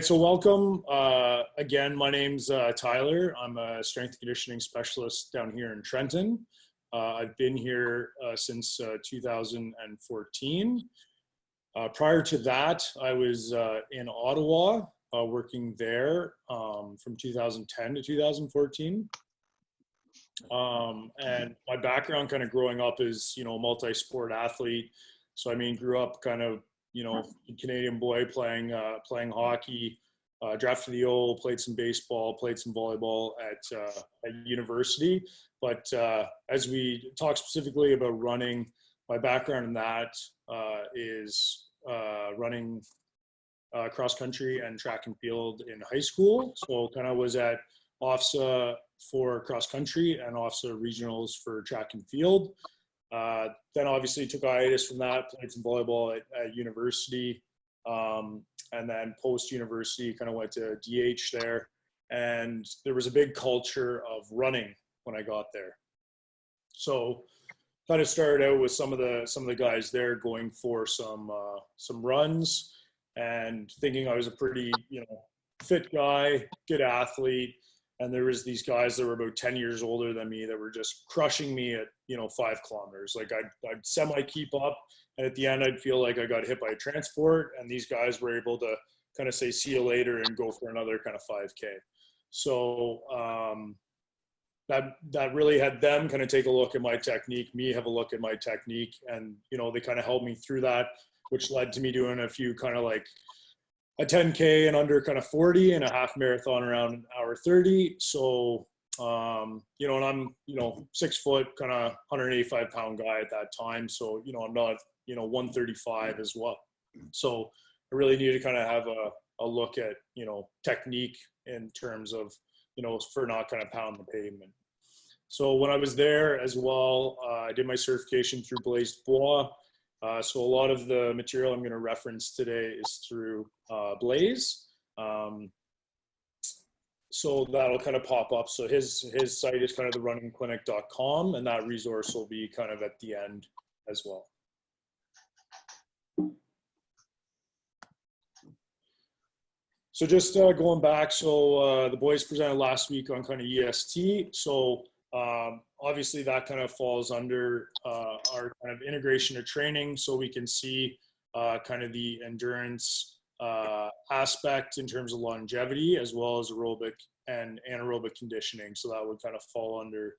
So welcome. Again, my name's Tyler. I'm a strength and conditioning specialist down here in Trenton. I've been here since 2014. Prior to that, I was in Ottawa working there from 2010 to 2014. And my background kind of growing up is, a multi-sport athlete. So, grew up kind of, Canadian boy playing hockey, drafted the O, played some baseball, played some volleyball at university. But as we talk specifically about running, my background in that is running cross country and track and field in high school. So kind of was at OFSA for cross country and OFSA regionals for track and field. Then obviously took a hiatus from that, played some volleyball at university, and then post-university kind of went to DH there. And there was a big culture of running when I got there. So kind of started out with some of the guys there going for some runs and thinking I was a pretty, fit guy, good athlete. And there was these guys that were about 10 years older than me that were just crushing me at, 5 kilometers. Like I'd semi keep up. And at the end, I'd feel like I got hit by a transport. And these guys were able to kind of say, see you later and go for another kind of 5K. So that really had them kind of take a look at my technique, me have a look at my technique. And, they kind of helped me through that, which led to me doing a few kind of like a 10K and under kind of 40 and a half marathon around an hour 30. So, and I'm, 6 foot, kind of 185 pound guy at that time. So, I'm not, 135 as well. So I really need to kind of have a look at, technique in terms of, for not kind of pound the pavement. So when I was there as well, I did my certification through Blaise Bois. So a lot of the material I'm going to reference today is through Blaise. So that'll kind of pop up. So his site is kind of therunningclinic.com, and that resource will be kind of at the end as well. So just going back, so the boys presented last week on kind of EST. So obviously that kind of falls under our kind of integration of training, so we can see kind of the endurance aspect in terms of longevity, as well as aerobic and anaerobic conditioning. So that would kind of fall under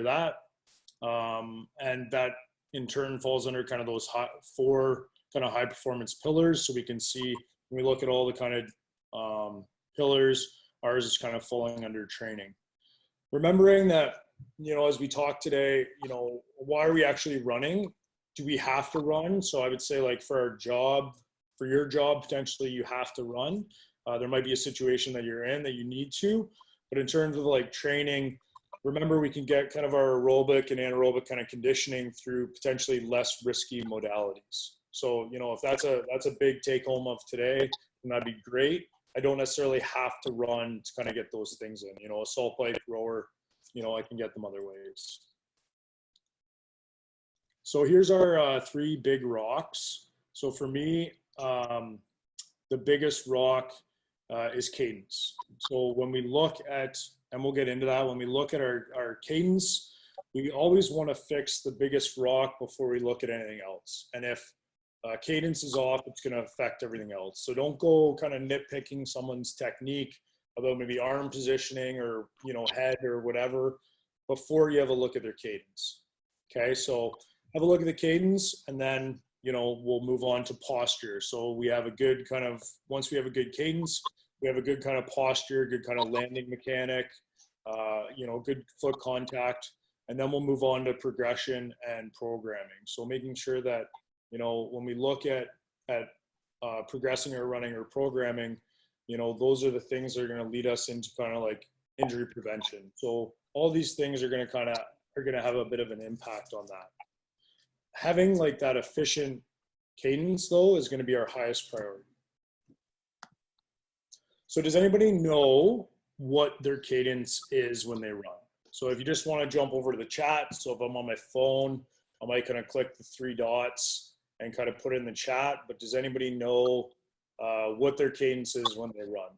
that, and that in turn falls under kind of those 4 kind of high performance pillars. So we can see when we look at all the kind of pillars, ours is kind of falling under training. Remembering that, as we talk today, why are we actually running? Do we have to run? So I would say, like, for our job, for your job, potentially you have to run. There might be a situation that you're in that you need to, but in terms of like training, remember we can get kind of our aerobic and anaerobic kind of conditioning through potentially less risky modalities. So, if that's a big take home of today, then that'd be great. I don't necessarily have to run to kind of get those things in, a salt bike, rower, I can get them other ways. So here's our 3 big rocks. So for me, the biggest rock is cadence. So when we look at, and we'll get into that, when we look at our cadence, we always want to fix the biggest rock before we look at anything else. And if cadence is off, it's going to affect everything else. So don't go kind of nitpicking someone's technique about maybe arm positioning or, head or whatever before you have a look at their cadence. Okay, so have a look at the cadence, and then, we'll move on to posture. So we have a good kind of, once we have a good cadence, we have a good kind of posture, good kind of landing mechanic, good foot contact, and then we'll move on to progression and programming. So making sure that, when we look at progressing or running or programming, those are the things that are going to lead us into kind of like injury prevention. So all these things are going to have a bit of an impact on that. Having like that efficient cadence though is going to be our highest priority. So does anybody know what their cadence is when they run? So if you just want to jump over to the chat, so if I'm on my phone, I might kind of click the 3 dots and kind of put it in the chat, but does anybody know what their cadence is when they run.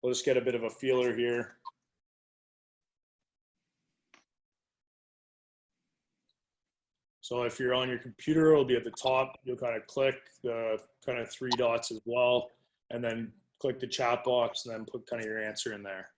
We'll just get a bit of a feeler here. So if you're on your computer, it'll be at the top. You'll kind of click the kind of 3 dots as well, and then click the chat box and then put kind of your answer in there.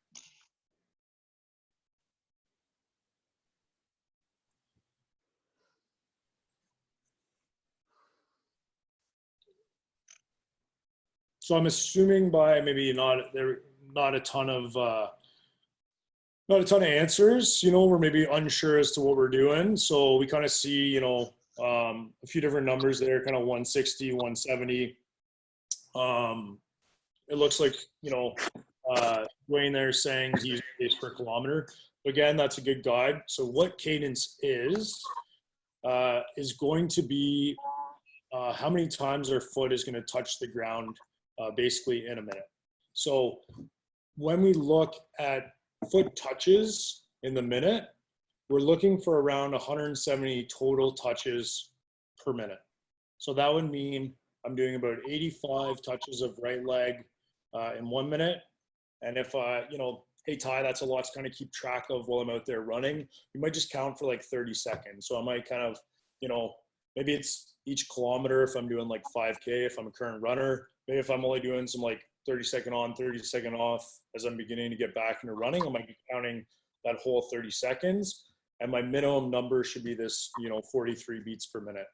So I'm assuming by maybe not a ton of answers, you know, we're maybe unsure as to what we're doing. So we kind of see, you know, a few different numbers there, kind of 160, 170. It looks like, you know, Dwayne there is saying he's pace per kilometer. Again, that's a good guide. So what cadence is going to be how many times our foot is going to touch the ground basically in a minute. So when we look at foot touches in the minute, we're looking for around 170 total touches per minute. So that would mean I'm doing about 85 touches of right leg in 1 minute. And if, you know, hey, Ty, that's a lot to kind of keep track of while I'm out there running. You might just count for like 30 seconds. So I might kind of, you know, maybe it's each kilometer if I'm doing like 5K, if I'm a current runner. Maybe if I'm only doing some like 30-second on, 30-second off as I'm beginning to get back into running, I might be counting that whole 30 seconds. And my minimum number should be this, you know, 43 beats per minute.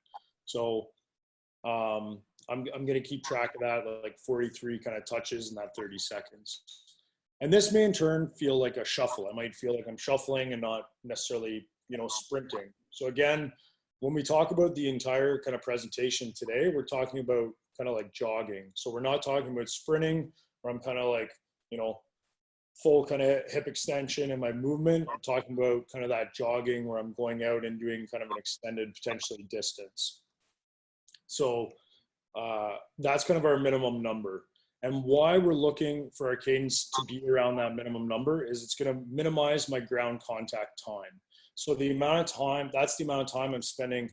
So I'm going to keep track of that, like 43 kind of touches in that 30 seconds. And this may in turn feel like a shuffle. I might feel like I'm shuffling and not necessarily, you know, sprinting. So again, when we talk about the entire kind of presentation today, we're talking about kind of like jogging. So we're not talking about sprinting, where I'm kind of like, you know, full kind of hip extension in my movement. I'm talking about kind of that jogging where I'm going out and doing kind of an extended potentially distance. So that's kind of our minimum number. And why we're looking for our cadence to be around that minimum number is it's going to minimize my ground contact time. So the amount of time, that's the amount of time I'm spending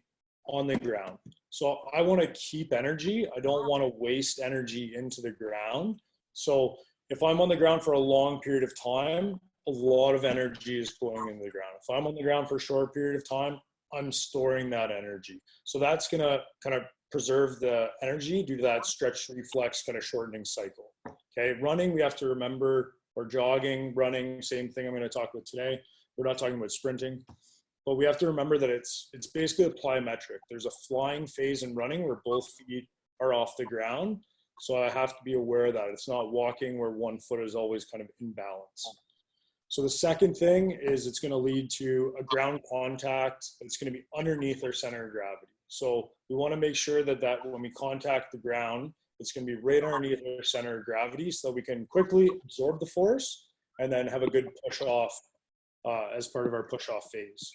on the ground. So I want to keep energy. I don't want to waste energy into the ground. So if I'm on the ground for a long period of time, a lot of energy is going into the ground. If I'm on the ground for a short period of time, I'm storing that energy. So that's going to kind of preserve the energy due to that stretch reflex kind of shortening cycle. Okay, running, we have to remember, or jogging, running, same thing I'm going to talk about today. We're not talking about sprinting, but we have to remember that it's basically a plyometric. There's a flying phase in running where both feet are off the ground. So I have to be aware of that. It's not walking where one foot is always kind of in balance. So the second thing is it's going to lead to a ground contact that's going to be underneath our center of gravity. So we want to make sure that when we contact the ground, it's going to be right underneath our center of gravity so that we can quickly absorb the force and then have a good push off as part of our push off phase.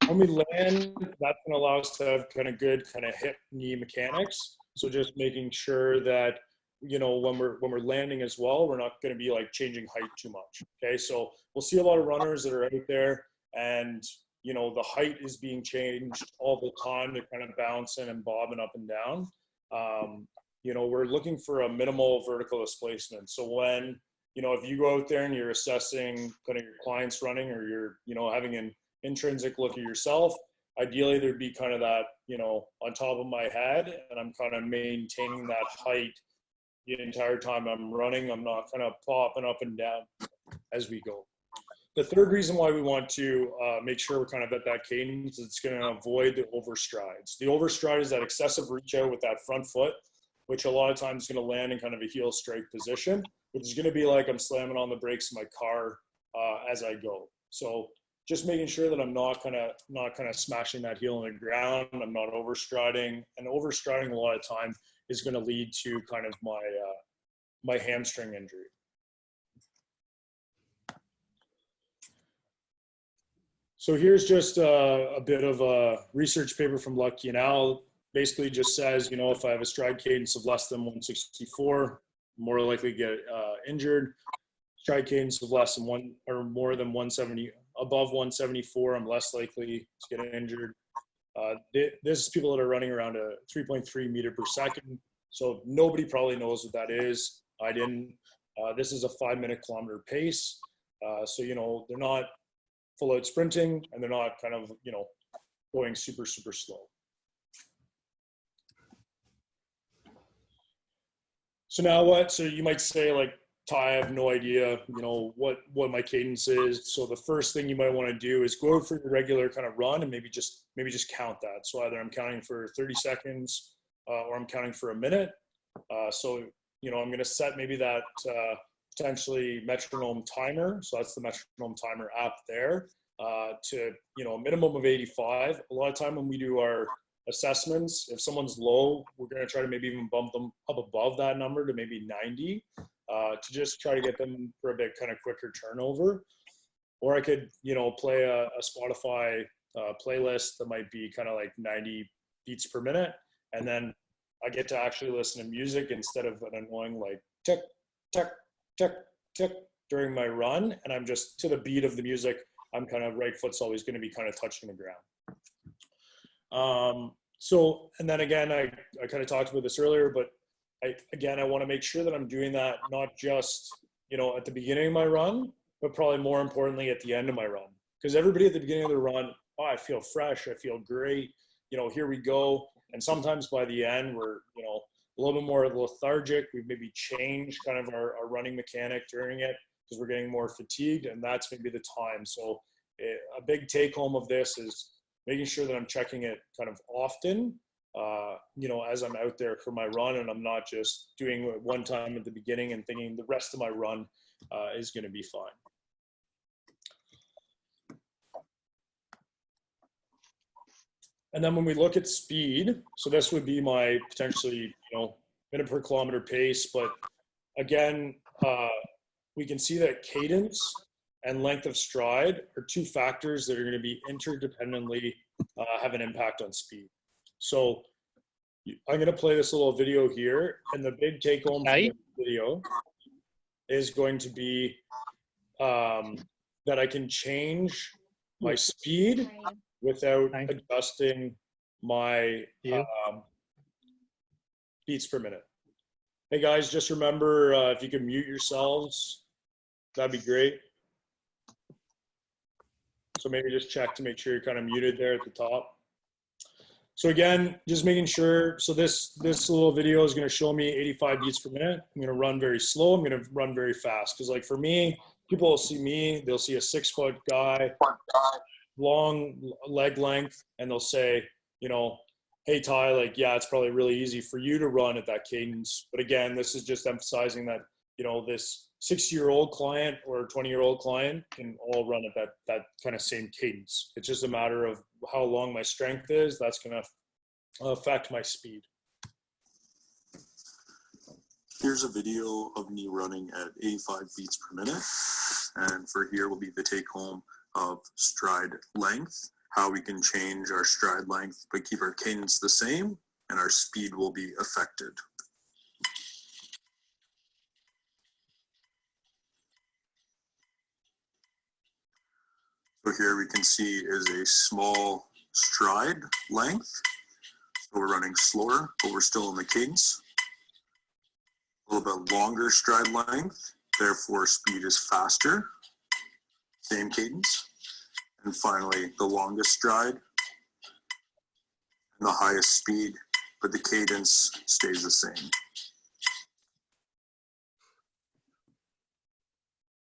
When we land, that's going to allow us to have kind of good kind of hip knee mechanics. So just making sure that, you know, when we're landing as well, we're not going to be like changing height too much. Okay, so we'll see a lot of runners that are out there and, you know, the height is being changed all the time. They're kind of bouncing and bobbing up and down. You know, we're looking for a minimal vertical displacement. So when, you know, if you go out there and you're assessing kind of your clients running, or you're, you know, having an intrinsic look at yourself, ideally there'd be kind of that, you know, on top of my head, and I'm kind of maintaining that height the entire time I'm running. I'm not kind of popping up and down as we go. The third reason why we want to make sure we're kind of at that cadence is it's going to avoid the overstrides. The overstride is that excessive reach out with that front foot, which a lot of times is going to land in kind of a heel strike position, which is going to be like I'm slamming on the brakes of my car as I go. So just making sure that I'm not kind of smashing that heel in the ground. I'm not overstriding, and overstriding a lot of time is going to lead to kind of my hamstring injury. So here's just a bit of a research paper from Lucky and Al. Basically just says, you know, if I have a stride cadence of less than 164, I'm more likely to get injured. Stride cadence of less than one or more than 170, above 174, I'm less likely to get injured. This is people that are running around a 3.3 meter per second. So nobody probably knows what that is. I didn't. This is a 5-minute kilometer pace. So, you know, they're not full out sprinting and they're not kind of, you know, going super, super slow. So now what? So you might say like, Ty, I have no idea, you know, what my cadence is. So the first thing you might want to do is go out for your regular kind of run and maybe just count that. So either I'm counting for 30 seconds or I'm counting for a minute. So, you know, I'm going to set maybe that potentially metronome timer. So that's the metronome timer app there to, you know, a minimum of 85. A lot of time when we do our assessments, if someone's low, we're going to try to maybe even bump them up above that number to maybe 90 to just try to get them for a bit kind of quicker turnover. Or I could, you know, play a Spotify playlist that might be kind of like 90 beats per minute. And then I get to actually listen to music instead of an annoying like tick, tick, tick, tick during my run. And I'm just to the beat of the music, I'm kind of right foot's always going to be kind of touching the ground. So, and then again, I kind of talked about this earlier, but I want to make sure that I'm doing that not just, you know, at the beginning of my run, but probably more importantly at the end of my run. Because everybody at the beginning of the run, oh, I feel fresh, I feel great, you know, here we go. And sometimes by the end, we're, you know, a little bit more lethargic. We've maybe changed kind of our running mechanic during it because we're getting more fatigued, and that's maybe the time. So a big take home of this is making sure that I'm checking it kind of often, you know, as I'm out there for my run, and I'm not just doing it one time at the beginning and thinking the rest of my run is going to be fine. And then when we look at speed, so this would be my potentially, you know, minute per kilometer pace. But again, we can see that cadence and length of stride are two factors that are going to be interdependently have an impact on speed. So I'm going to play this little video here, and the big take home from this video is going to be that I can change my speed without adjusting my beats per minute. Hey guys, just remember if you can mute yourselves, that'd be great. So maybe just check to make sure you're kind of muted there at the top. So again, just making sure, so this little video is going to show me 85 beats per minute. I'm going to run very slow. I'm going to run very fast. Because like for me, people will see me, they'll see a 6-foot guy, long leg length, and they'll say, you know, hey Ty, like, yeah, it's probably really easy for you to run at that cadence. But again, this is just emphasizing that, you know, this 60-year-old client or 20-year-old client can all run at that kind of same cadence. It's just a matter of how long my strength is. That's going to affect my speed. Here's a video of me running at 85 beats per minute. And for here will be the take home of stride length, how we can change our stride length but keep our cadence the same, and our speed will be affected. So here we can see is a small stride length. So we're running slower, but we're still in the cadence. A little bit longer stride length, therefore speed is faster, same cadence. And finally, the longest stride and the highest speed, but the cadence stays the same.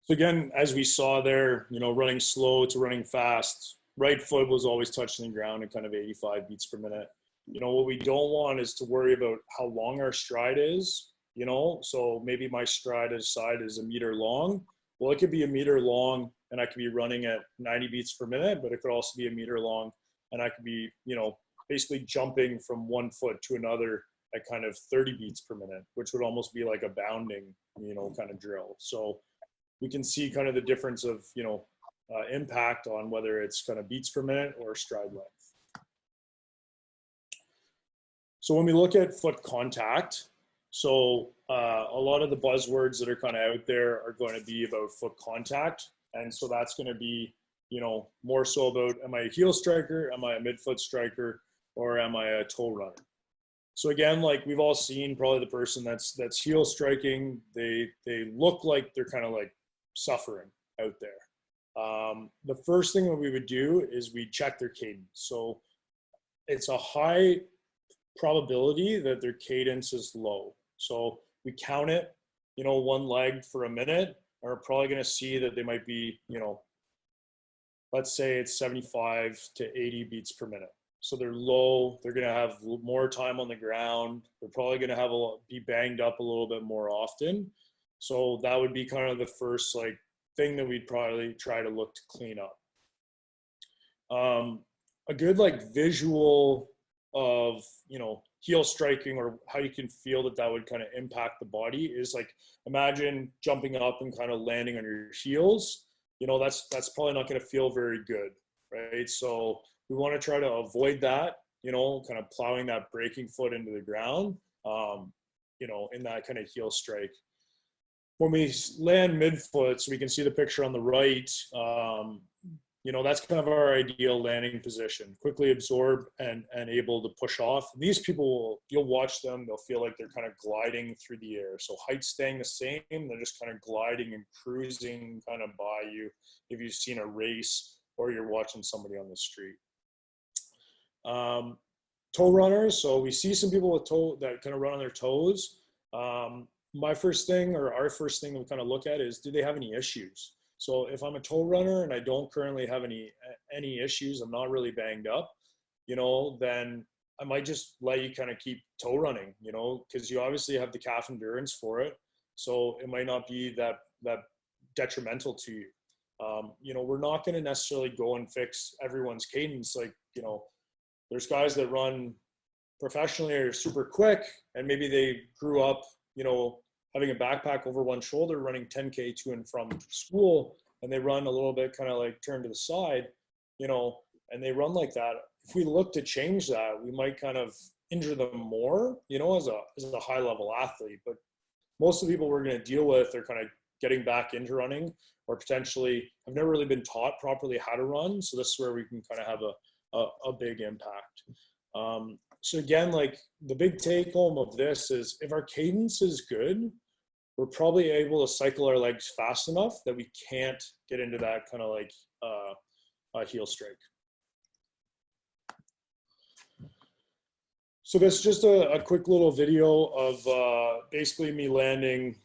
So again, as we saw there, you know, running slow to running fast, right foot was always touching the ground at kind of 85 beats per minute. You know, what we don't want is to worry about how long our stride is, you know, so maybe my stride aside is a meter long. Well, it could be a meter long and I could be running at 90 beats per minute, but it could also be a meter long and I could be, you know, basically jumping from one foot to another at kind of 30 beats per minute, which would almost be like a bounding, you know, kind of drill. So we can see kind of the difference of, you know, impact on whether it's kind of beats per minute or stride length. So when we look at foot contact, so a lot of the buzzwords that are kind of out there are going to be about foot contact. And so that's going to be, you know, more so about, am I a heel striker? Am I a midfoot striker? Or am I a toe runner? So again, like we've all seen probably the person that's heel striking, they look like they're kind of like suffering out there. The first thing that we would do is we check their cadence. So it's a high probability that their cadence is low. So we count it, you know, one leg for a minute, and we're probably going to see that they might be, you know, let's say it's 75 to 80 beats per minute. So they're low. They're going to have more time on the ground. They're probably going to have be banged up a little bit more often. So that would be kind of the first like thing that we'd probably try to look to clean up. A good like visual of, you know, heel striking or how you can feel that that would kind of impact the body is like, imagine jumping up and kind of landing on your heels. You know, that's probably not going to feel very good, right? So we want to try to avoid that, you know, kind of plowing that breaking foot into the ground, you know, in that kind of heel strike. When we land midfoot, so we can see the picture on the right, you know, that's kind of our ideal landing position. Quickly absorb and able to push off. These people, you'll watch them, they'll feel like they're kind of gliding through the air. So height staying the same, they're just kind of gliding and cruising kind of by you if you've seen a race or you're watching somebody on the street. Toe runners, so we see some people with toe that kind of run on their toes. My first thing, or our first thing we kind of look at is, do they have any issues? So if I'm a toe runner and I don't currently have any issues, I'm not really banged up, you know, then I might just let you kind of keep toe running, you know, because you obviously have the calf endurance for it. So it might not be that detrimental to you. You know, we're not going to necessarily go and fix everyone's cadence. Like, you know, there's guys that run professionally or super quick, and maybe they grew up, you know, having a backpack over one shoulder, running 10K to and from school, and they run a little bit kind of like turn to the side, you know, and they run like that. If we look to change that, we might kind of injure them more, you know, as a high level athlete. But most of the people we're going to deal with are kind of getting back into running, or potentially have never really been taught properly how to run. So this is where we can kind of have a big impact. So again, like the big take home of this is, if our cadence is good, we're probably able to cycle our legs fast enough that we can't get into that kind of like heel strike. So this is just a quick little video of basically me landing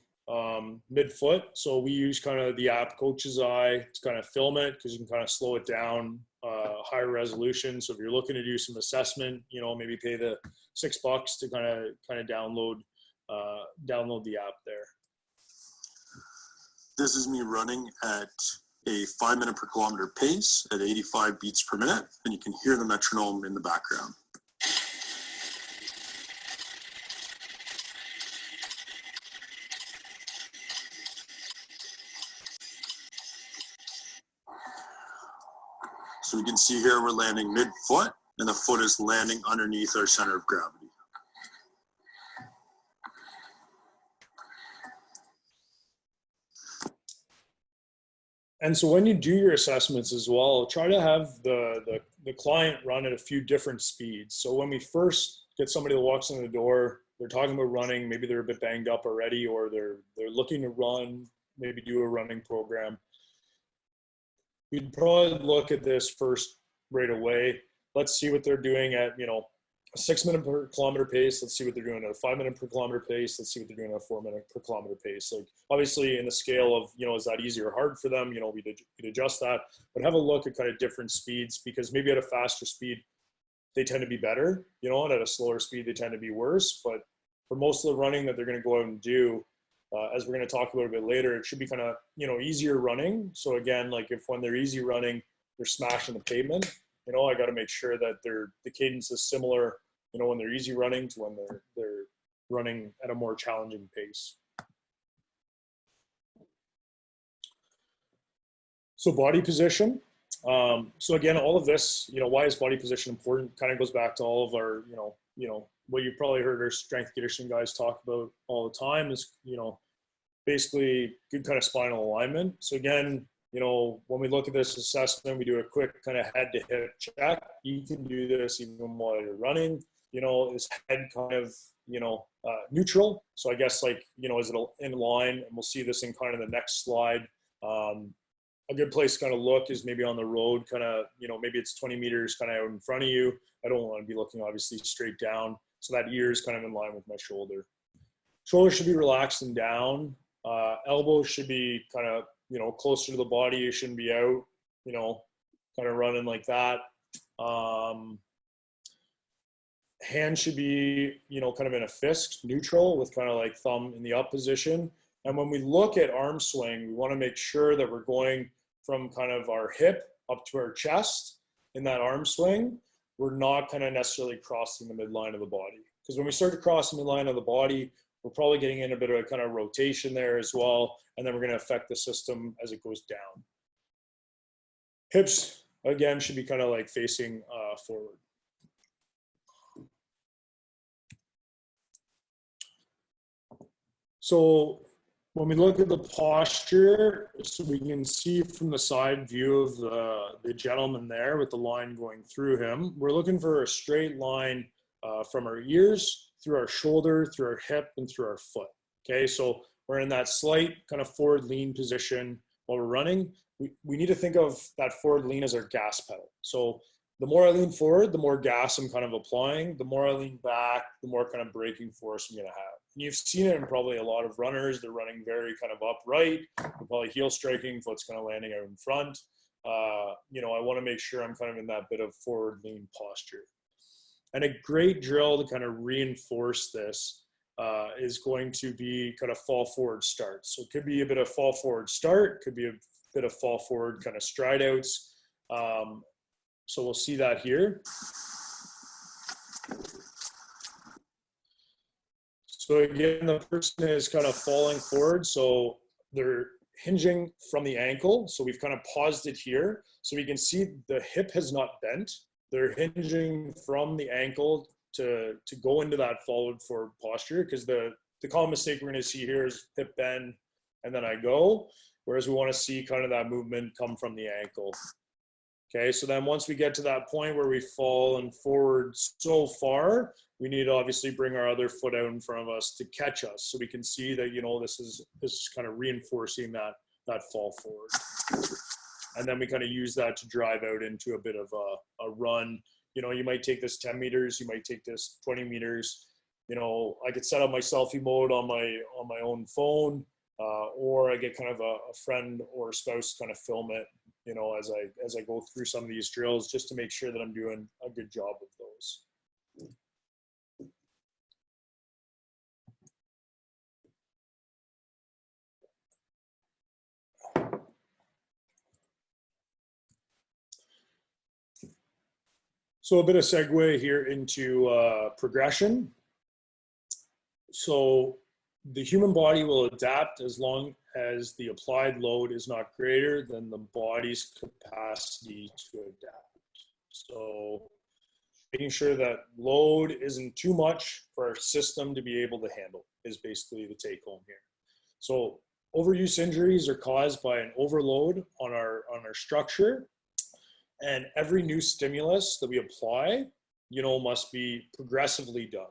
midfoot. So we use kind of the app Coach's Eye to kind of film it, because you can kind of slow it down, higher resolution. So if you're looking to do some assessment, you know, maybe pay the $6 to kind of download the app there. This is me running at a 5 minute per kilometer pace at 85 beats per minute, and you can hear the metronome in the background. So we can see here we're landing mid-foot, and the foot is landing underneath our center of gravity. And so when you do your assessments as well, try to have the client run at a few different speeds. So when we first get somebody that walks in the door, they're talking about running, maybe they're a bit banged up already, or they're looking to run, maybe do a running program. We'd probably look at this first right away. Let's see what they're doing at, you know, a 6 minute per kilometer pace. Let's see what they're doing at a 5 minute per kilometer pace. Let's see what they're doing at a 4 minute per kilometer pace. Like obviously in the scale of, you know, is that easy or hard for them? You know, we'd adjust that, but have a look at kind of different speeds, because maybe at a faster speed, they tend to be better, you know, and at a slower speed, they tend to be worse. But for most of the running that they're going to go out and do, as we're going to talk about a bit later, it should be kind of, you know, easier running. So again, like if when they're easy running, they're smashing the pavement, you know, I got to make sure that the cadence is similar, you know, when they're easy running to when they're running at a more challenging pace. So body position. So again, all of this, you know, why is body position important? Kind of goes back to all of our, you know, what you've probably heard our strength conditioning guys talk about all the time is, you know, basically good kind of spinal alignment. So again, you know, when we look at this assessment, we do a quick kind of head to hip check. You can do this even while you're running. You know, is head kind of, you know, neutral? So I guess like, you know, is it in line? And we'll see this in kind of the next slide. A good place to kind of look is maybe on the road, kind of, you know, maybe it's 20 meters kind of out in front of you. I don't want to be looking obviously straight down. So that ear is kind of in line with my shoulder. Shoulder should be relaxed and down. Elbows should be kind of, you know, closer to the body. It shouldn't be out, you know, kind of running like that. Hand should be, you know, kind of in a fist, neutral, with kind of like thumb in the up position. And when we look at arm swing, we want to make sure that we're going from kind of our hip up to our chest in that arm swing. We're not kind of necessarily crossing the midline of the body. Because when we start to cross the midline of the body, we're probably getting in a bit of a kind of rotation there as well. And then we're going to affect the system as it goes down. Hips, again, should be kind of like facing forward. So when we look at the posture, so we can see from the side view of the gentleman there with the line going through him, we're looking for a straight line from our ears, through our shoulder, through our hip, and through our foot. Okay, so we're in that slight kind of forward lean position while we're running. We need to think of that forward lean as our gas pedal. So the more I lean forward, the more gas I'm kind of applying. The more I lean back, the more kind of braking force I'm going to have. And you've seen it in probably a lot of runners. They're running very kind of upright. They're probably heel striking, foot's kind of landing out in front. You know, I want to make sure I'm kind of in that bit of forward lean posture. And a great drill to kind of reinforce this is going to be kind of fall forward start. So it could be a bit of fall forward start, could be a bit of fall forward kind of stride outs. So we'll see that here. So again, the person is kind of falling forward. So they're hinging from the ankle. So we've kind of paused it here. So we can see the hip has not bent. They're hinging from the ankle to go into that forward posture, because the common mistake we're going to see here is hip bend and then I go, whereas we want to see kind of that movement come from the ankle. Okay, so then once we get to that point where we've fallen forward so far, we need to obviously bring our other foot out in front of us to catch us, so we can see that, you know, this is kind of reinforcing that fall forward. And then we kind of use that to drive out into a bit of a run. You know, you might take this 10 meters, you might take this 20 meters. You know, I could set up my selfie mode on my own phone, or I get kind of a friend or spouse kind of film it, you know, as I go through some of these drills, just to make sure that I'm doing a good job of those. So a bit of segue here into progression. So the human body will adapt as long as the applied load is not greater than the body's capacity to adapt. So making sure that load isn't too much for our system to be able to handle is basically the take home here. So overuse injuries are caused by an overload on our structure, and every new stimulus that we apply, you know, must be progressively done.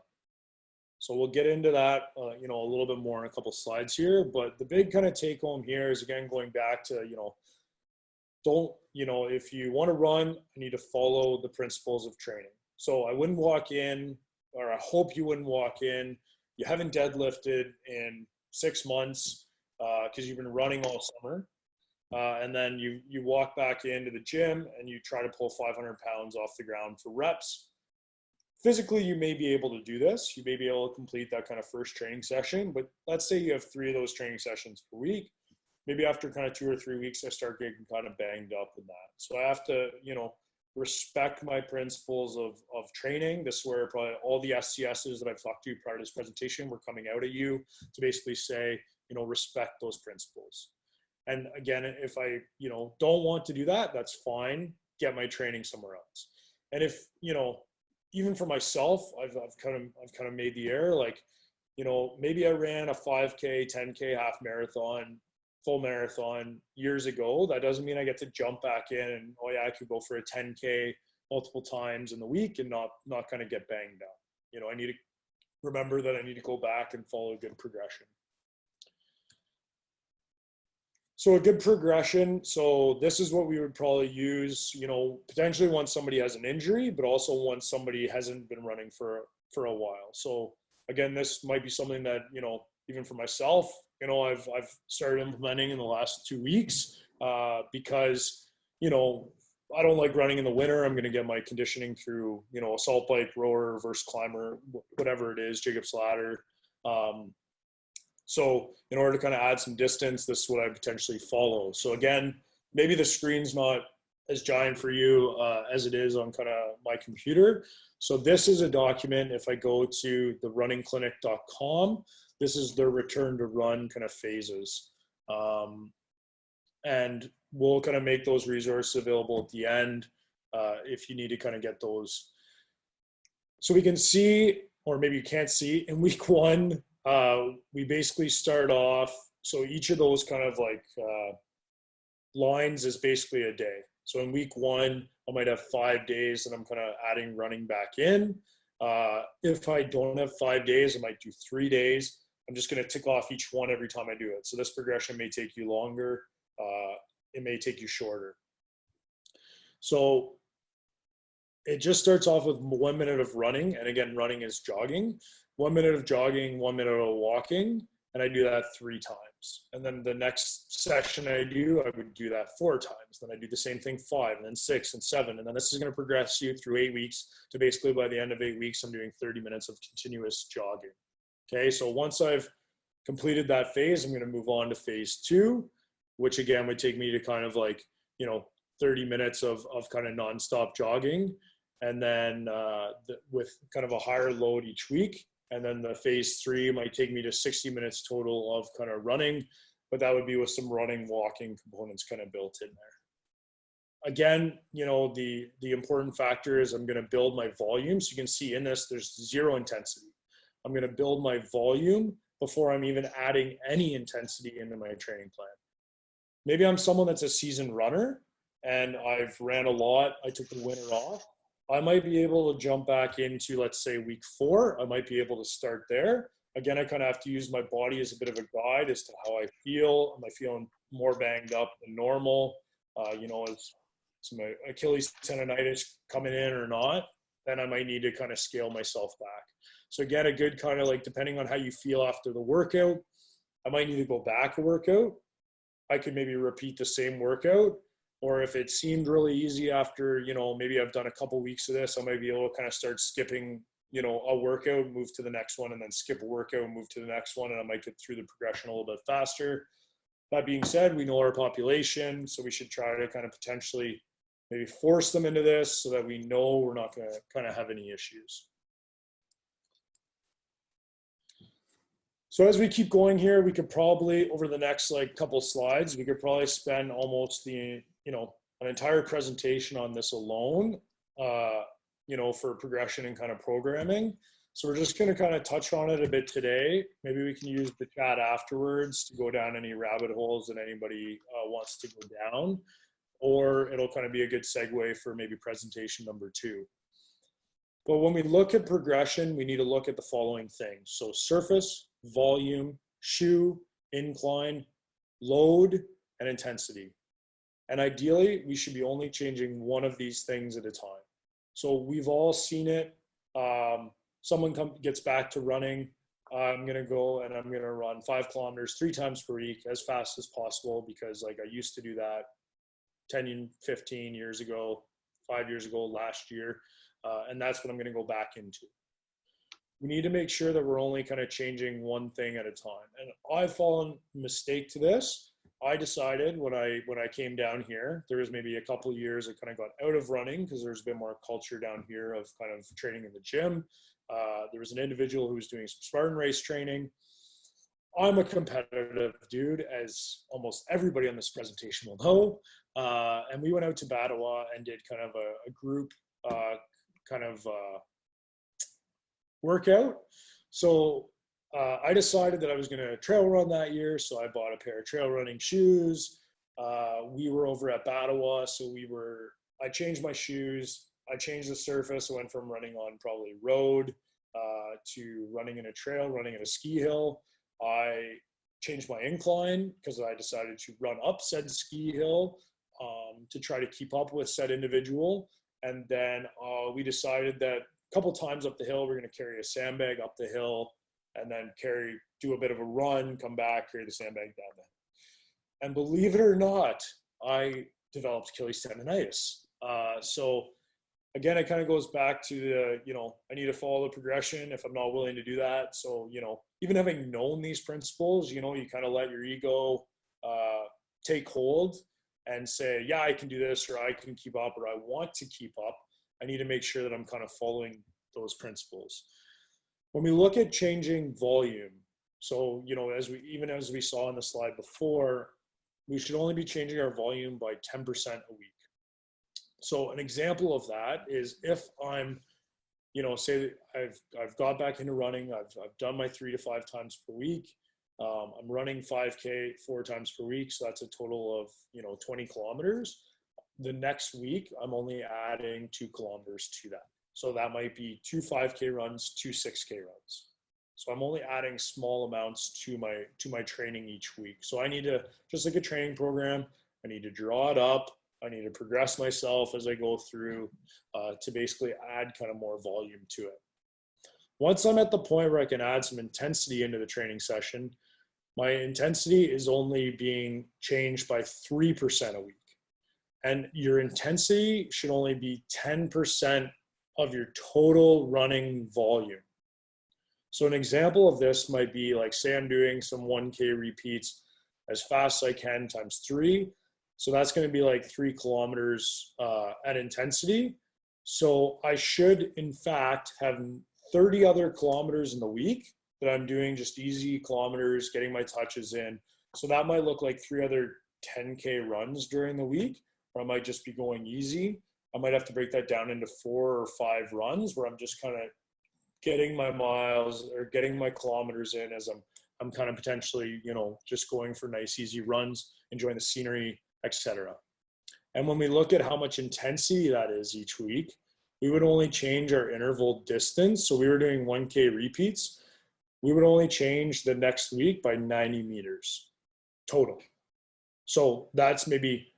So we'll get into that, you know, a little bit more in a couple slides here. But the big kind of take home here is, again, going back to, you know, don't, you know, if you want to run, you need to follow the principles of training. So I wouldn't walk in, or I hope you wouldn't walk in, you haven't deadlifted in 6 months because you've been running all summer. And then you walk back into the gym and you try to pull 500 pounds off the ground for reps. Physically, you may be able to do this. You may be able to complete that kind of first training session, but let's say you have 3 of those training sessions per week. Maybe after kind of 2 or 3 weeks, I start getting kind of banged up in that. So I have to, you know, respect my principles of training. This is where probably all the SCSs that I've talked to prior to this presentation were coming out at you to basically say, you know, respect those principles. And again, if I, you know, don't want to do that, that's fine. Get my training somewhere else. And if, you know, even for myself, I've kind of made the error, like, you know, maybe I ran a 5K, 10K half marathon full marathon years ago, that doesn't mean I get to jump back in and, oh yeah, I could go for a 10K multiple times in the week and not kind of get banged up. You know, I need to remember that I need to go back and follow a good progression. So a good progression. So this is what we would probably use, you know, potentially once somebody has an injury, but also once somebody hasn't been running for a while. So again, this might be something that, you know, even for myself, you know, I've started implementing in the last 2 weeks because, you know, I don't like running in the winter. I'm going to get my conditioning through, you know, assault bike, rower, reverse climber, whatever it is, Jacob's ladder. So in order to kind of add some distance, this is what I potentially follow. So again, maybe the screen's not as giant for you as it is on kind of my computer. So this is a document. If I go to the runningclinic.com, this is their return to run kind of phases. And we'll kind of make those resources available at the end if you need to kind of get those. So we can see, or maybe you can't see, in week 1, we basically start off, so each of those kind of like lines is basically a day. So in week 1, I might have 5 days and I'm kind of adding running back in. If I don't have 5 days, I might do 3 days. I'm just going to tick off each one every time I do it. So this progression may take you longer. It may take you shorter. So it just starts off with 1 minute of running. And again, running is jogging. 1 minute of jogging, 1 minute of walking. And I do that 3 times. And then the next session I would do that 4 times. Then I do the same thing 5, and then 6 and 7. And then this is going to progress you through 8 weeks to basically by the end of 8 weeks, I'm doing 30 minutes of continuous jogging. Okay, so once I've completed that phase, I'm going to move on to phase 2, which again would take me to kind of like, you know, 30 minutes of kind of nonstop jogging. And then with kind of a higher load each week. And then the phase 3 might take me to 60 minutes total of kind of running, but that would be with some running, walking components kind of built in there. Again, you know, the important factor is I'm going to build my volume. So you can see in this, there's 0 intensity. I'm going to build my volume before I'm even adding any intensity into my training plan. Maybe I'm someone that's a seasoned runner and I've ran a lot. I took the winter off. I might be able to jump back into, let's say, week 4. I might be able to start there. Again, I kind of have to use my body as a bit of a guide as to how I feel. Am I feeling more banged up than normal? You know, is some Achilles tendonitis coming in or not? Then I might need to kind of scale myself back. So again, a good kind of like, depending on how you feel after the workout, I might need to go back a workout. I could maybe repeat the same workout. Or if it seemed really easy after, you know, maybe I've done a couple weeks of this, I might be able to kind of start skipping, you know, a workout, move to the next one, and then skip a workout and move to the next one. And I might get through the progression a little bit faster. That being said, we know our population, so we should try to kind of potentially maybe force them into this so that we know we're not going to kind of have any issues. So as we keep going here, we could probably, over the next like couple slides, we could probably spend almost the, you know, an entire presentation on this alone, you know, for progression and kind of programming. So we're just going to kind of touch on it a bit today. Maybe we can use the chat afterwards to go down any rabbit holes that anybody wants to go down, or it'll kind of be a good segue for maybe presentation number 2. But when we look at progression, we need to look at the following things. So surface, volume, shoe, incline, load, and intensity. And ideally, we should be only changing one of these things at a time. So we've all seen it. Someone gets back to running. I'm going to go and I'm going to run 5 kilometers 3 times per week as fast as possible because like I used to do that 10, 15 years ago, 5 years ago, last year. And that's what I'm going to go back into. We need to make sure that we're only kind of changing one thing at a time. And I've fallen mistake to this. I decided when I came down here, there was maybe a couple of years I kind of got out of running because there's been more culture down here of kind of training in the gym. There was an individual who was doing some Spartan race training. I'm a competitive dude, as almost everybody on this presentation will know. And we went out to Ottawa and did kind of a group kind of workout. So I decided that I was going to trail run that year, so I bought a pair of trail running shoes. We were over at Battawa, so I changed my shoes. I changed the surface. I went from running on probably road to running in a trail, running in a ski hill. I changed my incline because I decided to run up said ski hill to try to keep up with said individual. And then we decided that a couple times up the hill, we're going to carry a sandbag up the hill and then do a bit of a run, come back, carry the sandbag down the hill. And believe it or not, I developed Achilles tendonitis. So again, it kind of goes back to I need to follow the progression if I'm not willing to do that. So, even having known these principles, you kind of let your ego take hold and say, yeah, I can do this, or I can keep up, or I want to keep up. I need to make sure that I'm kind of following those principles. When we look at changing volume, so, as we saw in the slide before, we should only be changing our volume by 10% a week. So an example of that is if I'm, say that I've got back into running, I've done my 3 to 5 times per week. I'm running 5K 4 times per week. So that's a total of, 20 kilometers. The next week, I'm only adding 2 kilometers to that. So that might be 2 5K runs, 2 6K runs. So I'm only adding small amounts to my training each week. So I need to, just like a training program, I need to draw it up. I need to progress myself as I go through to basically add kind of more volume to it. Once I'm at the point where I can add some intensity into the training session, my intensity is only being changed by 3% a week. And your intensity should only be 10% of your total running volume. So an example of this might be like, say I'm doing some 1K repeats as fast as I can times 3. So that's going to be like 3 kilometers at intensity. So I should, in fact, have 30 other kilometers in the week that I'm doing just easy kilometers, getting my touches in. So that might look like 3 other 10K runs during the week, or I might just be going easy. I might have to break that down into 4 or 5 runs where I'm just kind of getting my miles or getting my kilometers in as I'm kind of potentially, just going for nice, easy runs, enjoying the scenery, etc. And when we look at how much intensity that is each week, we would only change our interval distance. So we were doing 1K repeats. We would only change the next week by 90 meters total. So that's maybe,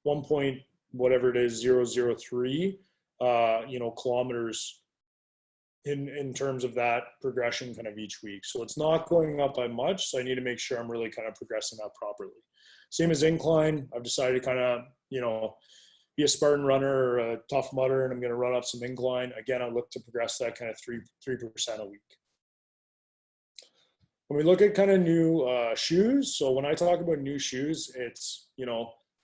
1 point, whatever it is, 003, kilometers in terms of that progression kind of each week. So it's not going up by much. So I need to make sure I'm really kind of progressing that properly. Same as incline. I've decided to kind of, be a Spartan runner or a Tough Mudder, and I'm going to run up some incline. Again, I look to progress that kind of 3% a week. When we look at kind of new shoes, so when I talk about new shoes, it's,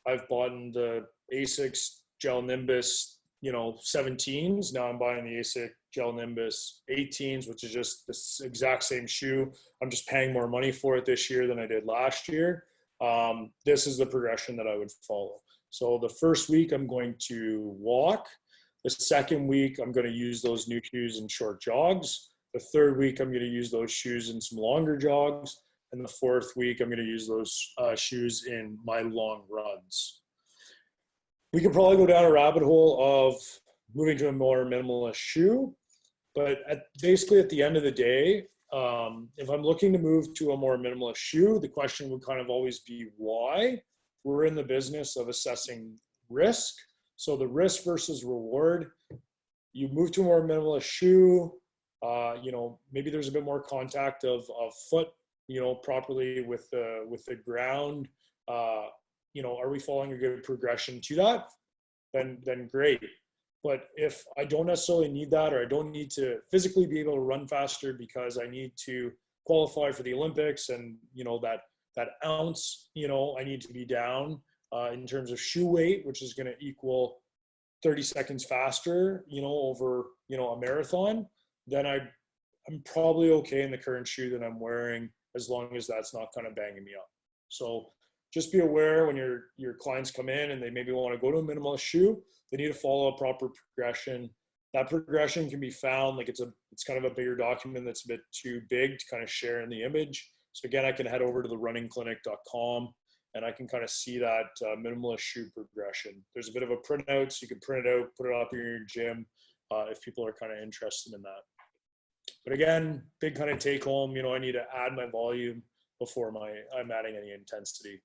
I've bought the ASICS Gel Nimbus, 17s. Now I'm buying the ASIC Gel Nimbus 18s, which is just the exact same shoe. I'm just paying more money for it this year than I did last year. This is the progression that I would follow. So the first week I'm going to walk. The second week I'm going to use those new shoes in short jogs. The third week I'm going to use those shoes in some longer jogs. And the fourth week I'm going to use those shoes in my long runs. We could probably go down a rabbit hole of moving to a more minimalist shoe. But basically at the end of the day, if I'm looking to move to a more minimalist shoe, the question would kind of always be why. We're in the business of assessing risk. So the risk versus reward. You move to a more minimalist shoe, maybe there's a bit more contact of foot, properly with the ground. Are we following a good progression to that? Then great. But if I don't necessarily need that, or I don't need to physically be able to run faster because I need to qualify for the Olympics, and that ounce, I need to be down in terms of shoe weight, which is going to equal 30 seconds faster, over, a marathon, then I'm probably okay in the current shoe that I'm wearing, as long as that's not kind of banging me up. So just be aware when your clients come in and they maybe want to go to a minimalist shoe, they need to follow a proper progression that progression can be found. Like it's kind of a bigger document that's a bit too big to kind of share in the image. So again, I can head over to the runningclinic.com and I can kind of see that minimalist shoe progression. There's a bit of a printout, so you can print it out, put it up in your gym if people are kind of interested in that. But again, big kind of take home, I need to add my volume before I'm adding any intensity.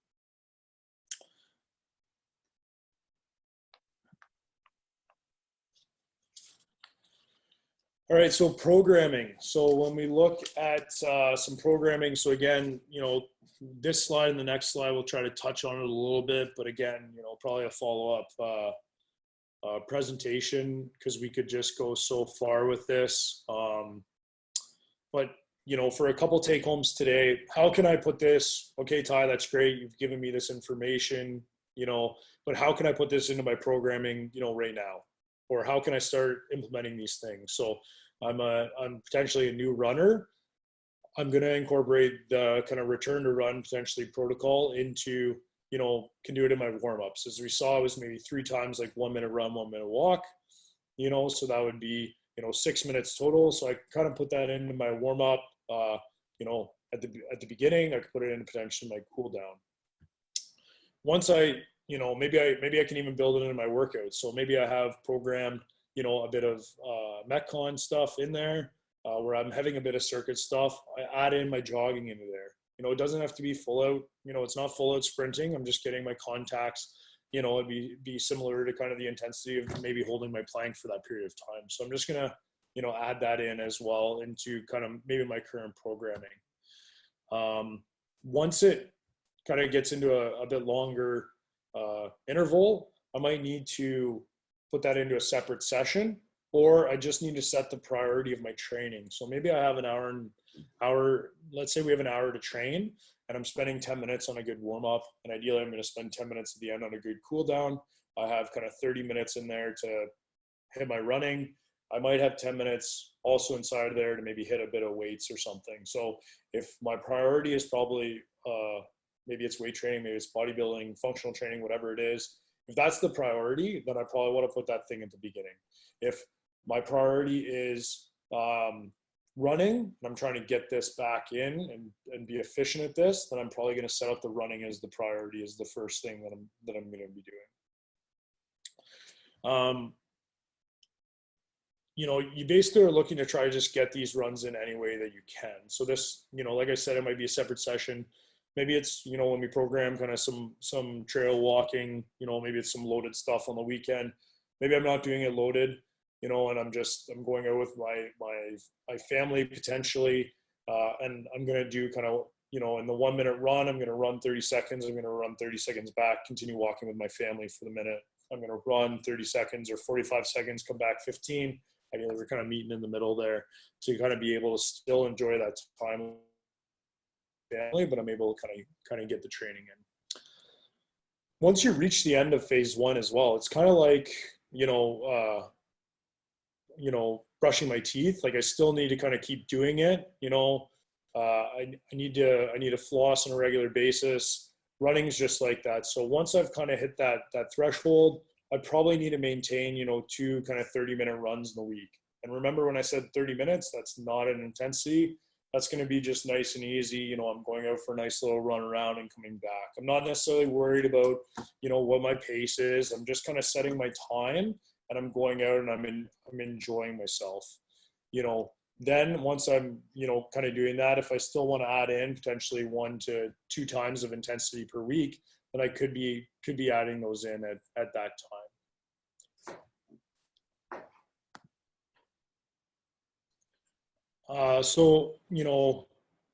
All right, so programming. So when we look at some programming, so again, this slide and the next slide, we'll try to touch on it a little bit, but again, probably a follow-up presentation, because we could just go so far with this. But, for a couple take homes today, how can I put this? Okay, Ty, that's great. You've given me this information, but how can I put this into my programming, right now? Or how can I start implementing these things? So I'm potentially a new runner. I'm going to incorporate the kind of return to run potentially protocol into, can do it in my warm-ups. As we saw, it was maybe 3 times, like 1 minute run, 1 minute walk, so that would be, 6 minutes total. So I kind of put that into my warm-up, at the beginning. I could put it in potentially my cool down. Once I, maybe I can even build it into my workout. So maybe I have programmed, a bit of Metcon stuff in there where I'm having a bit of circuit stuff. I add in my jogging into there. It doesn't have to be full out, it's not full out sprinting. I'm just getting my contacts, it'd be similar to kind of the intensity of maybe holding my plank for that period of time. So I'm just going to, add that in as well into kind of maybe my current programming. Once it kind of gets into a bit longer interval, I might need to put that into a separate session, or I just need to set the priority of my training. So maybe I have an hour, let's say we have an hour to train, and I'm spending 10 minutes on a good warm up, and ideally I'm going to spend 10 minutes at the end on a good cool down. I have kind of 30 minutes in there to hit my running. I might have 10 minutes also inside there to maybe hit a bit of weights or something. So if my priority is probably, maybe it's weight training, maybe it's bodybuilding, functional training, whatever it is, if that's the priority, then I probably want to put that thing at the beginning. If my priority is running, and I'm trying to get this back in and be efficient at this, then I'm probably going to set up the running as the priority, as the first thing that I'm going to be doing. You basically are looking to try to just get these runs in any way that you can. So this, like I said, it might be a separate session. Maybe it's, when we program kind of some trail walking, maybe it's some loaded stuff on the weekend. Maybe I'm not doing it loaded, and I'm going out with my family potentially, and I'm going to do kind of, in the 1 minute run, I'm going to run 30 seconds. I'm going to run 30 seconds back, continue walking with my family for the minute. I'm going to run 30 seconds or 45 seconds, come back 15. We're kind of meeting in the middle there to kind of be able to still enjoy that time with family, but I'm able to kind of get the training in. Once you reach the end of phase 1 as well, it's kind of like, brushing my teeth. Like I still need to kind of keep doing it. I need to floss on a regular basis. Running is just like that. So once I've kind of hit that threshold, I probably need to maintain, 2 kind of 30-minute runs in the week. And remember when I said 30 minutes, that's not an intensity. That's going to be just nice and easy. I'm going out for a nice little run around and coming back. I'm not necessarily worried about, what my pace is. I'm just kind of setting my time, and I'm going out and I'm enjoying myself. Then once I'm, kind of doing that, if I still want to add in potentially 1 to 2 times of intensity per week, then I could be adding those in at that time. So,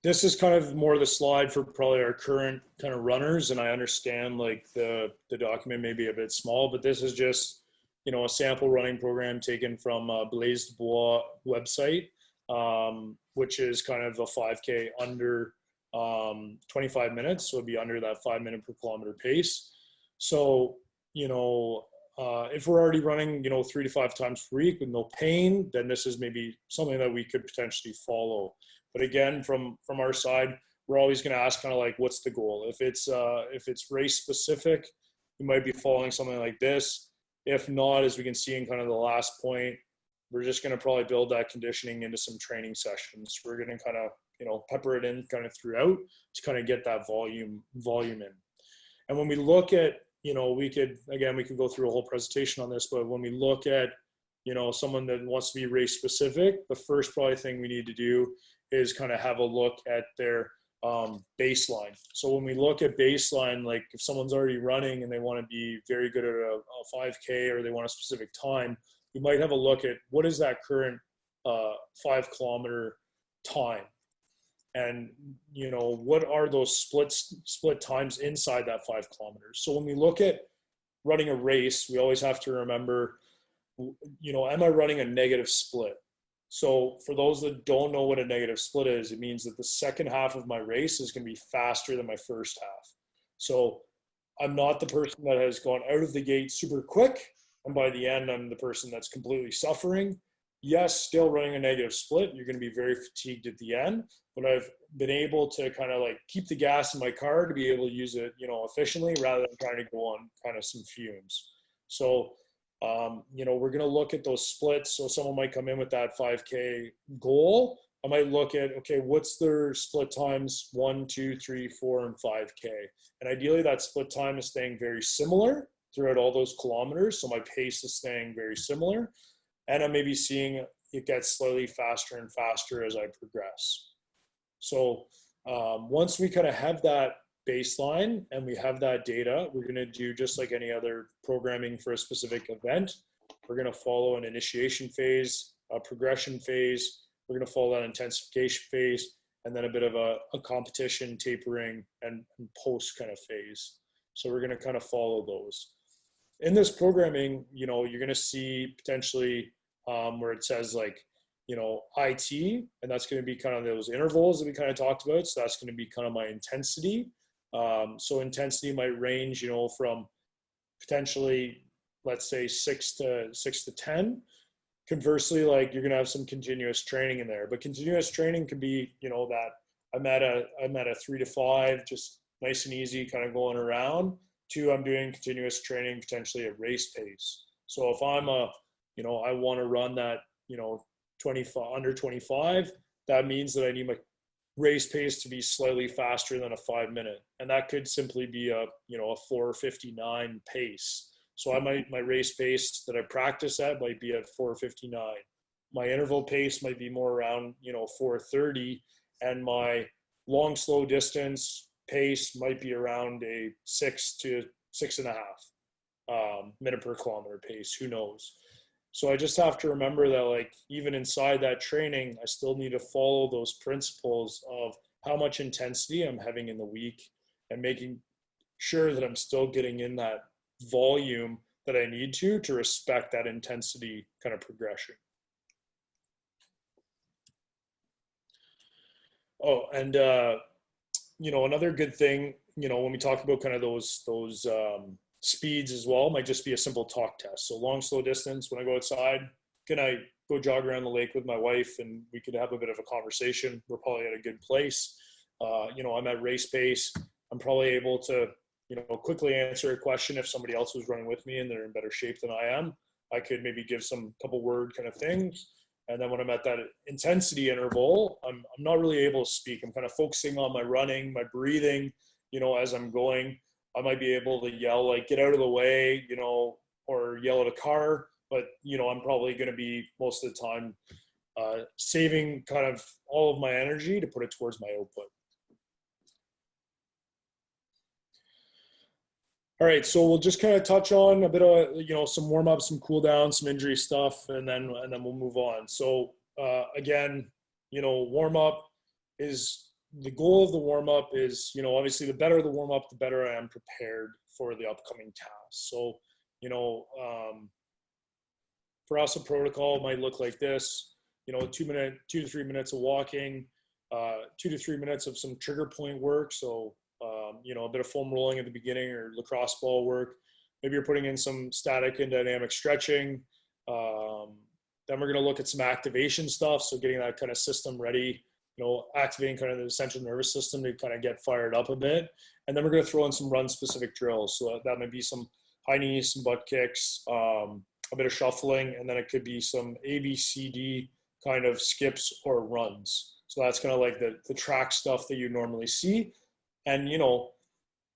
this is kind of more the slide for probably our current kind of runners. And I understand like the document may be a bit small, but this is just, a sample running program taken from Blaise Dubois website, which is kind of a 5K under 25 minutes. So it'd be under that 5 minute per kilometer pace. So, if we're already running, 3 to 5 times per week with no pain, then this is maybe something that we could potentially follow. But again, from our side, we're always going to ask kind of like, what's the goal? If it's race specific, you might be following something like this. If not, as we can see in kind of the last point, we're just going to probably build that conditioning into some training sessions. We're going to kind of, pepper it in kind of throughout to kind of get that volume in. And when we look at, we could go through a whole presentation on this, but when we look at, someone that wants to be race specific, the first probably thing we need to do is kind of have a look at their baseline. So when we look at baseline, like if someone's already running and they want to be very good at a 5K or they want a specific time, we might have a look at what is that current 5 kilometer time, and what are those split times inside that 5 kilometers. So when we look at running a race, we always have to remember, am I running a negative split? So for those that don't know what a negative split is, it means that the second half of my race is going to be faster than my first half. So I'm not the person that has gone out of the gate super quick, and by the end, I'm the person that's completely suffering. Yes, still running a negative split, you're going to be very fatigued at the end, but I've been able to kind of like keep the gas in my car to be able to use it, efficiently, rather than trying to go on kind of some fumes. So we're going to look at those splits. So someone might come in with that 5K goal. I might look at, okay, what's their split times 1, 2, 3, 4, and 5K. And ideally that split time is staying very similar throughout all those kilometers. So my pace is staying very similar. And I'm maybe seeing it get slightly faster and faster as I progress. So once we kind of have that baseline and we have that data, we're going to do just like any other programming for a specific event. We're going to follow an initiation phase, a progression phase. We're going to follow that intensification phase, and then a bit of a competition, tapering, and post kind of phase. So we're going to kind of follow those. In this programming, you're going to see potentially where it says like, IT, and that's going to be kind of those intervals that we kind of talked about. So that's going to be kind of my intensity. So intensity might range, from potentially, let's say 6 to 10. Conversely, like you're going to have some continuous training in there, but continuous training can be, that I'm at a 3 to 5, just nice and easy, kind of going around, to I'm doing continuous training potentially at race pace. So if I'm I want to run that, 25 under 25, that means that I need my race pace to be slightly faster than a 5 minute. And that could simply be a 4:59 pace. So my race pace that I practice at might be at 4:59. My interval pace might be more around, 4:30, and my long, slow distance pace might be around a 6 to 6.5 minute per kilometer pace. Who knows? So I just have to remember that, like, even inside that training, I still need to follow those principles of how much intensity I'm having in the week and making sure that I'm still getting in that volume that I need to respect that intensity kind of progression. Oh, and, another good thing, when we talk about kind of those speeds as well, might just be a simple talk test. So long, slow distance, when I go outside, can I go jog around the lake with my wife and we could have a bit of a conversation? We're probably at a good place. I'm at race pace. I'm probably able to, quickly answer a question. If somebody else was running with me and they're in better shape than I am, I could maybe give some couple word kind of things. And then when I'm at that intensity interval, I'm not really able to speak. I'm kind of focusing on my running, my breathing, as I'm going. I might be able to yell, like, get out of the way, or yell at a car. But, I'm probably going to be most of the time saving kind of all of my energy to put it towards my output. All right, so we'll just kind of touch on a bit of, some warm up, some cool down, some injury stuff, and then we'll move on. So again, warm up is, the goal of the warm up is, obviously the better the warm up, the better I am prepared for the upcoming task. So, for us, a protocol might look like this, 2 to 3 minutes of walking, 2 to 3 minutes of some trigger point work. So, a bit of foam rolling at the beginning, or lacrosse ball work. Maybe you're putting in some static and dynamic stretching. Then we're going to look at some activation stuff. So getting that kind of system ready, activating kind of the central nervous system to kind of get fired up a bit. And then we're going to throw in some run specific drills. So that might be some high knees, some butt kicks, a bit of shuffling, and then it could be some ABCD kind of skips or runs. So that's kind of like the track stuff that you normally see. And,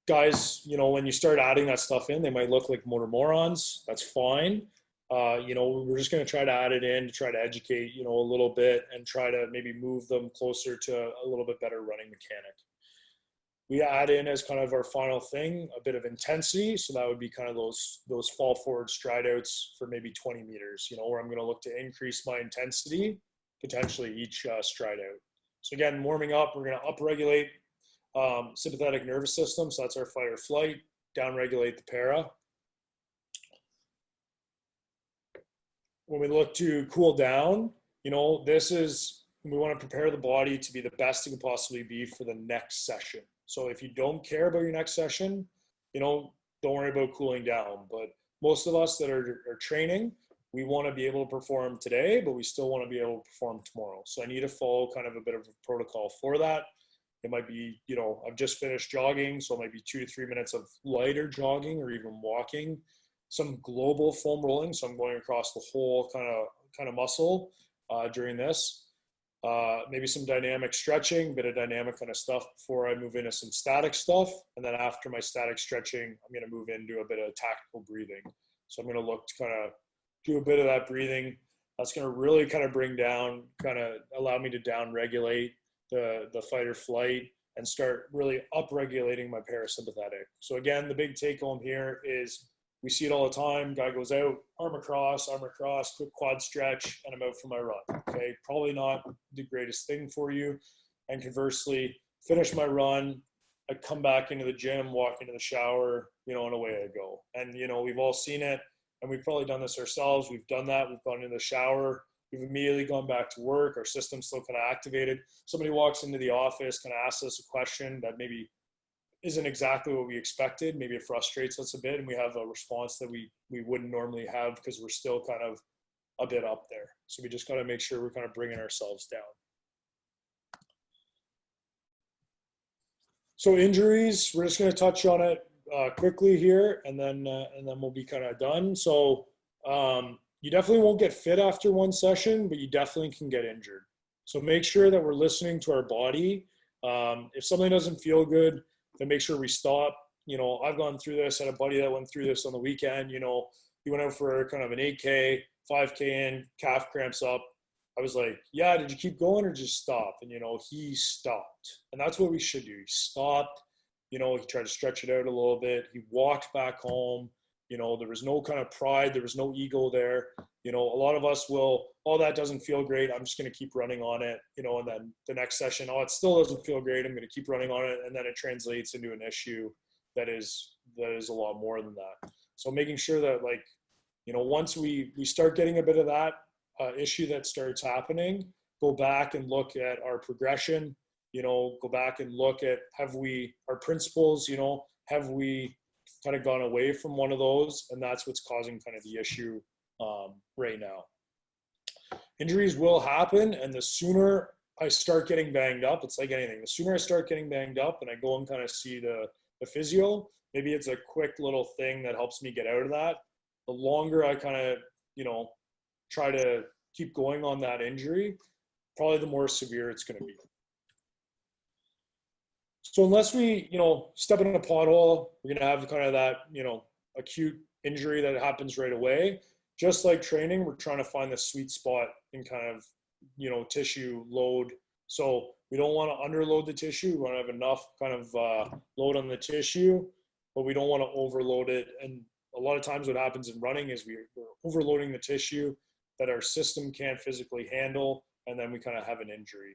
guys, when you start adding that stuff in, they might look like motor morons. That's fine. We're just going to try to add it in to try to educate, a little bit and try to maybe move them closer to a little bit better running mechanic. We add in as kind of our final thing, a bit of intensity. So that would be kind of those fall forward stride outs for maybe 20 meters, where I'm going to look to increase my intensity, potentially each stride out. So again, warming up, we're going to upregulate sympathetic nervous system. So that's our fight or flight, downregulate the para. When we look to cool down, we want to prepare the body to be the best it can possibly be for the next session. So if you don't care about your next session, don't worry about cooling down. But most of us that are training, we want to be able to perform today, but we still want to be able to perform tomorrow. So I need to follow kind of a bit of a protocol for that. It might be, I've just finished jogging, so it might be 2 to 3 minutes of lighter jogging or even walking. Some global foam rolling, so I'm going across the whole kind of muscle during this. Maybe some dynamic stretching, bit of dynamic kind of stuff before I move into some static stuff. And then after my static stretching, I'm going to move into a bit of tactical breathing. So I'm going to look to kind of do a bit of that breathing. That's going to really kind of bring down, kind of allow me to down regulate the fight or flight and start really up regulating my parasympathetic. So again, the big take home here is we see it all the time. Guy goes out, arm across, quick quad stretch, and I'm out for my run. Okay, probably not the greatest thing for you. And conversely, finish my run, I come back into the gym, walk into the shower, and away I go. And, we've all seen it, and we've probably done this ourselves. We've done that. We've gone into the shower. We've immediately gone back to work. Our system's still kind of activated. Somebody walks into the office, kind of asks us a question that maybe isn't exactly what we expected. Maybe it frustrates us a bit, and we have a response that we wouldn't normally have because we're still kind of a bit up there. So we just got to make sure we're kind of bringing ourselves down. So injuries, we're just going to touch on it quickly here, and then we'll be kind of done. So you definitely won't get fit after one session, but you definitely can get injured. So make sure that we're listening to our body. If something doesn't feel good, then make sure we stop. I've gone through this. I had a buddy that went through this on the weekend. He went out for kind of an 8K, 5K in, calf cramps up. I was like, yeah, did you keep going or just stop? And, he stopped. And that's what we should do. He stopped, he tried to stretch it out a little bit. He walked back home. There was no kind of pride. There was no ego there. A lot of us will, oh, that doesn't feel great. I'm just going to keep running on it, and then the next session, oh, it still doesn't feel great. I'm going to keep running on it. And then it translates into an issue that is a lot more than that. So making sure that once we start getting a bit of that issue that starts happening, go back and look at our progression, go back and look at, our principles, have we kind of gone away from one of those, and that's what's causing kind of the issue right now. Injuries will happen, and the sooner I start getting banged up, it's like anything. The sooner I start getting banged up and I go and kind of see the physio, maybe it's a quick little thing that helps me get out of that. The longer I kind of, try to keep going on that injury, probably the more severe it's going to be. So unless we, step in a pothole, we're going to have kind of that, acute injury that happens right away. Just like training, we're trying to find the sweet spot in kind of, tissue load. So we don't want to underload the tissue. We want to have enough kind of load on the tissue, but we don't want to overload it. And a lot of times what happens in running is we're overloading the tissue that our system can't physically handle, and then we kind of have an injury.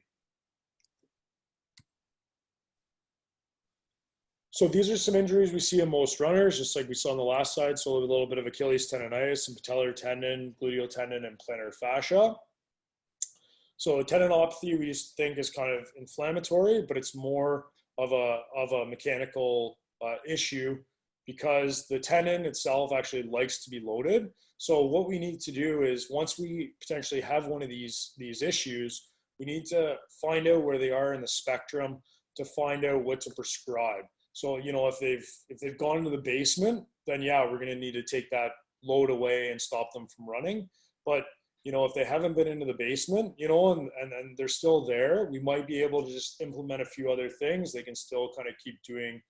So these are some injuries we see in most runners, just like we saw on the last slide. So a little bit of Achilles tendonitis and patellar tendon, gluteal tendon, and plantar fascia. So tendinopathy we just think is kind of inflammatory, but it's more of a mechanical issue because the tendon itself actually likes to be loaded. So what we need to do is once we potentially have one of these issues, we need to find out where they are in the spectrum to find out what to prescribe. So, if they've gone into the basement, then yeah, we're going to need to take that load away and stop them from running. But, you know, if they haven't been into the basement, you know, and they're still there, we might be able to just implement a few other things. They can still kind of keep doing,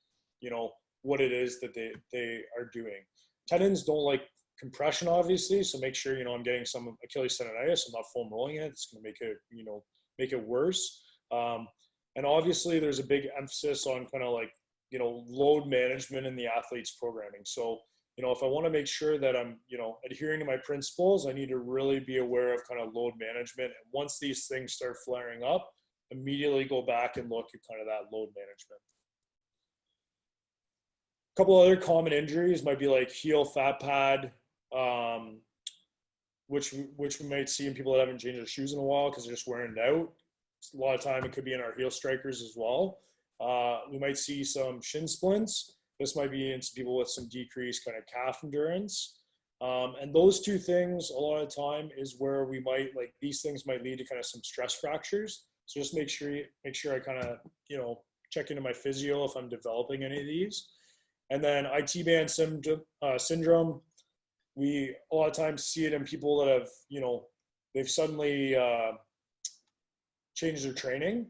you know, what it is that they are doing. Tendons don't like compression, obviously, so make sure, you know, I'm getting some Achilles tendonitis. I'm not foam rolling it. It's going to make it, you know, make it worse. And obviously there's a big emphasis on kind of like, you know, load management in the athlete's programming. So, you know, if I want to make sure that I'm, you know, adhering to my principles, I need to really be aware of kind of load management. And once these things start flaring up, immediately go back and look at kind of that load management. A couple other common injuries might be like heel fat pad, which we might see in people that haven't changed their shoes in a while because they're just wearing it out. A lot of time it could be in our heel strikers as well. We might see some shin splints. This might be in some people with some decreased kind of calf endurance. And those two things, a lot of the time, is where we might, like, these things might lead to kind of some stress fractures. So just make sure I kind of, you know, check into my physio if I'm developing any of these. And then IT band syndrome, we a lot of times see it in people that have, you know, they've suddenly changed their training,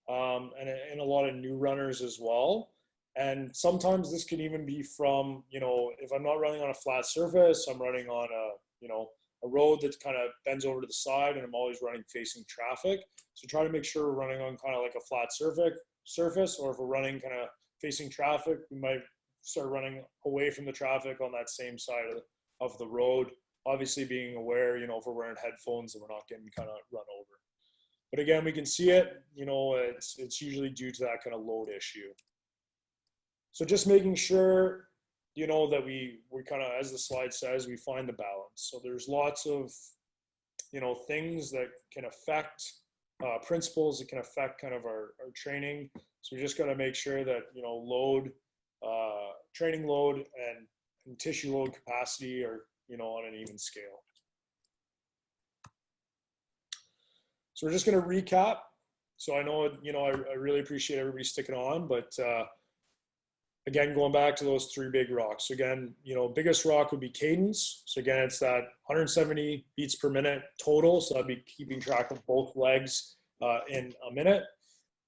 and a lot of new runners as well. And sometimes this can even be from, you know, if I'm not running on a flat surface, I'm running on a, you know, a road that kind of bends over to the side, and I'm always running facing traffic. So try to make sure we're running on kind of like a flat surface, or if we're running kind of facing traffic, we might start running away from the traffic on that same side of the road. Obviously being aware, you know, if we're wearing headphones and we're not getting kind of run over. But again, we can see it, you know, it's usually due to that kind of load issue. So just making sure, you know, that we kind of, as the slide says, we find the balance. So there's lots of, you know, things that can affect principles that can affect kind of our training. So we just got to make sure that, you know, load, training load and tissue load capacity are, you know, on an even scale. So we're just going to recap. So I know, you know, I really appreciate everybody sticking on, but again, going back to those three big rocks. So again, you know, biggest rock would be cadence. So again, it's that 170 beats per minute total. So I'd be keeping track of both legs in a minute.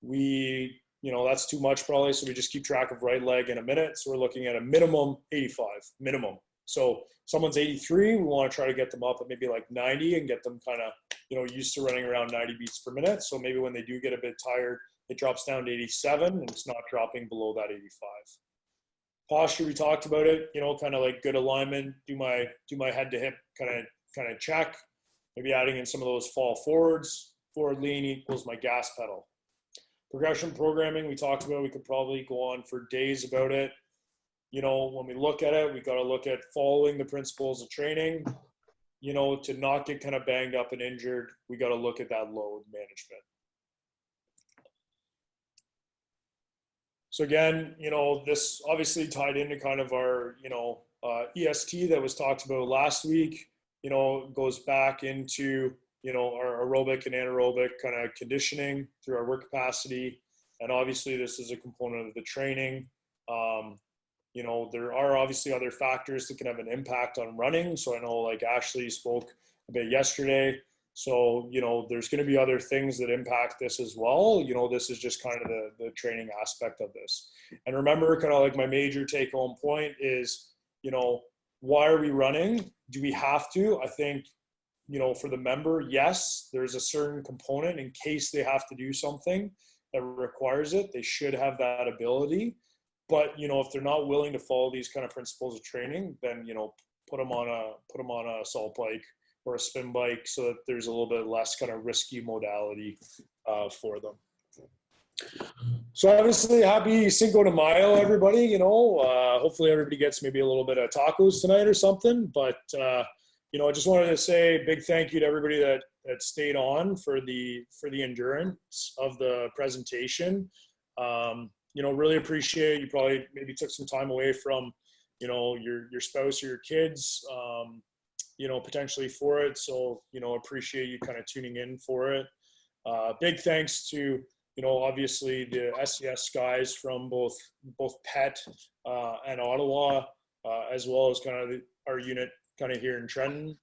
You know, that's too much probably. So we just keep track of right leg in a minute. So we're looking at a minimum 85, minimum. So someone's 83, we want to try to get them up at maybe like 90 and get them kind of, you know, used to running around 90 beats per minute. So maybe when they do get a bit tired, it drops down to 87 and it's not dropping below that 85. Posture, we talked about it, you know, kind of like good alignment, do my head to hip kind of check, maybe adding in some of those fall forwards, forward lean equals my gas pedal. Progression programming, we talked about, we could probably go on for days about it. You know, when we look at it, we got to look at following the principles of training, you know, to not get kind of banged up and injured. We got to look at that load management. So again, you know, this obviously tied into kind of our, you know, EST that was talked about last week, you know, goes back into, you know, our aerobic and anaerobic kind of conditioning through our work capacity. And obviously this is a component of the training. You know, there are obviously other factors that can have an impact on running. So I know like Ashley spoke a bit yesterday. So, you know, there's going to be other things that impact this as well. You know, this is just kind of the training aspect of this. And remember, kind of like my major take home point is, you know, why are we running? Do we have to? I think, you know, for the member, yes, there's a certain component in case they have to do something that requires it. They should have that ability. But, you know, if they're not willing to follow these kind of principles of training, then, you know, put them on a assault bike or a spin bike so that there's a little bit less kind of risky modality for them. So obviously happy Cinco de Mayo, everybody, you know, hopefully everybody gets maybe a little bit of tacos tonight or something. But, you know, I just wanted to say a big thank you to everybody that stayed on for the endurance of the presentation. You know, really appreciate you probably maybe took some time away from, you know, your spouse or your kids, you know, potentially for it. So, you know, appreciate you kind of tuning in for it. Big thanks to, you know, obviously the SCS guys from both PET and Ottawa, as well as kind of our unit kind of here in Trenton.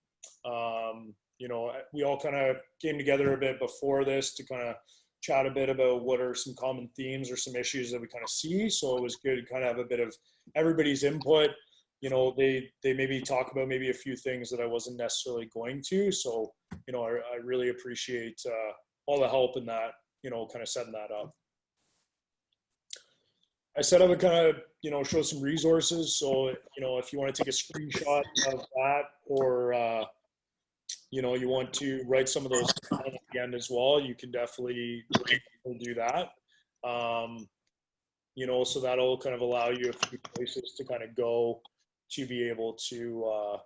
You know, we all kind of came together a bit before this to kind of chat a bit about what are some common themes or some issues that we kind of see. So it was good to kind of have a bit of everybody's input. You know, they maybe talk about maybe a few things that I wasn't necessarily going to. So, you know, I really appreciate all the help in that, you know, kind of setting that up. I said I would kind of, you know, show some resources. So, you know, if you want to take a screenshot of that, or, you know, you want to write some of those down at the end as well, you can definitely do that. You know, so that'll kind of allow you a few places to kind of go to be able to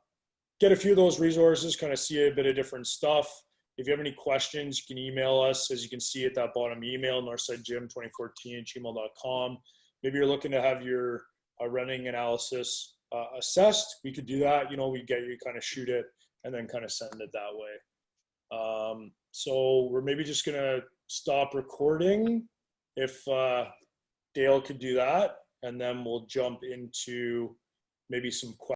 get a few of those resources, kind of see a bit of different stuff. If you have any questions, you can email us. As you can see at that bottom email, northsidegym2014@gmail.com. Maybe you're looking to have your running analysis assessed. We could do that. You know, we get you kind of shoot it and then kind of send it that way. So we're maybe just going to stop recording if Dale could do that. And then we'll jump into maybe some questions.